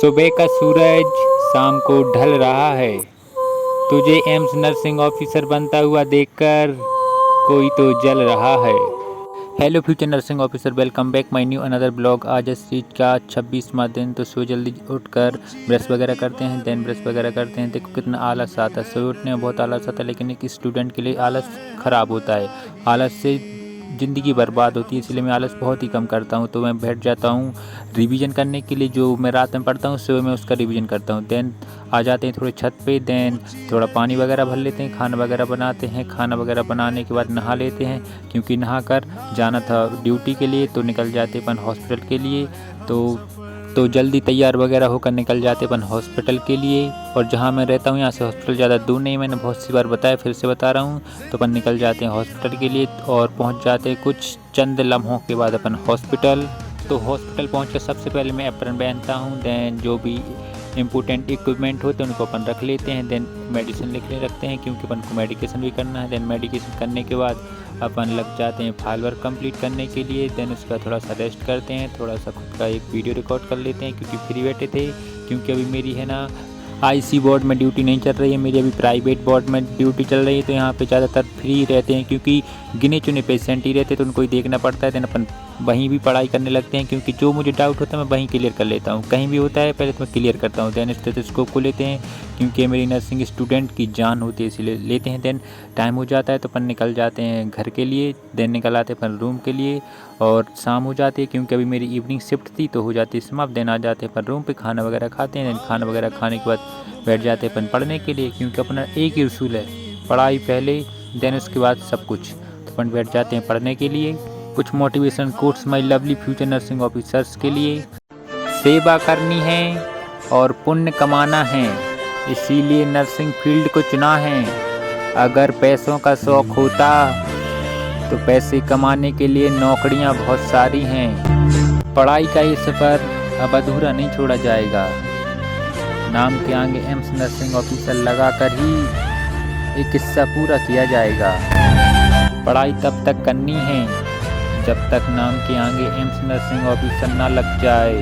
सुबह का सूरज शाम को ढल रहा है। तुझे एम्स नर्सिंग ऑफिसर बनता हुआ देखकर कोई तो जल रहा है। Hello future nursing officer, welcome back my new another blog. आज इस चीज़ का 26वां दिन। तो सुबह जल्दी उठकर ब्रश वगैरह करते हैं, देन ब्रश वगैरह करते हैं। देखो कितना आलस आता है, सुबह उठने में बहुत आलस आता है, लेकिन एक स्टूडेंट के लिए आलस ख़राब होता है। आलस से ज़िंदगी बर्बाद होती है, इसलिए मैं आलस बहुत ही कम करता हूँ। तो मैं बैठ जाता हूँ रिवीजन करने के लिए, जो मैं रात में पढ़ता हूँ सुबह मैं उसका रिवीजन करता हूँ। देन आ जाते हैं थोड़े छत पे, देन थोड़ा पानी वगैरह भर लेते हैं, खाना वगैरह बनाते हैं। खाना वगैरह बनाने के बाद नहा लेते हैं, क्योंकि नहा कर जाना था ड्यूटी के लिए। तो निकल जाते अपन हॉस्पिटल के लिए। तो जल्दी तैयार वगैरह होकर निकल जाते अपन हॉस्पिटल के लिए। और जहाँ मैं रहता हूँ यहाँ से हॉस्पिटल ज़्यादा दूर नहीं, मैंने बहुत सी बार बताया, फिर से बता रहा हूँ। तो अपन निकल जाते हैं हॉस्पिटल के लिए और पहुँच जाते हैं कुछ चंद लम्हों के बाद अपन हॉस्पिटल। तो हॉस्पिटल पहुँच कर सबसे पहले मैं एप्रन पहनता हूँ, देन जो भी इम्पोर्टेंट इक्विपमेंट होते हैं उनको अपन रख लेते हैं। देन मेडिसिन लिखने रखते हैं, क्योंकि अपन को मेडिकेशन भी करना है। देन मेडिकेशन करने के बाद अपन लग जाते हैं फाइल वर्क कंप्लीट करने के लिए। देन उसका थोड़ा सा रेस्ट करते हैं, थोड़ा सा खुद का एक वीडियो रिकॉर्ड कर लेते हैं, क्योंकि फ्री बैठे थे। क्योंकि अभी मेरी है ना आईसी वार्ड में ड्यूटी नहीं चल रही है, मेरी अभी प्राइवेट वार्ड में ड्यूटी चल रही है। तो यहाँ पे ज़्यादातर फ्री रहते हैं, क्योंकि गिने चुने पेशेंट ही रहते हैं, तो उनको ही देखना पड़ता है। देन अपन वहीं भी पढ़ाई करने लगते हैं, क्योंकि जो मुझे डाउट होता है मैं वहीं क्लियर कर लेता हूँ। कहीं भी होता है पहले तो मैं क्लियर करता हूँ। देन स्टेथोस्कोप को लेते हैं, क्योंकि मेरी नर्सिंग स्टूडेंट की जान होती है, इसीलिए लेते हैं। देन टाइम हो जाता है तो अपन निकल जाते हैं घर के लिए। देन निकल आते हैं अपन रूम के लिए, और शाम हो जाती है, क्योंकि अभी मेरी इवनिंग शिफ्ट थी तो हो जाती है समाप्त। देन आ जाते हैं अपन रूम पे, खाना वगैरह खाते हैं। देन खाना वगैरह खाने के बाद बैठ जाते हैं अपन पढ़ने के लिए, क्योंकि अपना एक ही उसूल है, पढ़ाई पहले देन उसके बाद सब कुछ। तो अपन बैठ जाते हैं पढ़ने के लिए। कुछ motivation quotes my lovely future nursing officers के लिए। सेवा करनी है और पुण्य कमाना है, इसीलिए नर्सिंग फील्ड को चुना है। अगर पैसों का शौक़ होता तो पैसे कमाने के लिए नौकरियां बहुत सारी हैं। पढ़ाई का ये सफ़र अब अधूरा नहीं छोड़ा जाएगा। नाम के आगे एम्स नर्सिंग ऑफिसर लगाकर ही एक किस्सा पूरा किया जाएगा। पढ़ाई तब तक करनी है जब तक नाम के आगे एम्स नर्सिंग ऑफिसर ना लग जाए।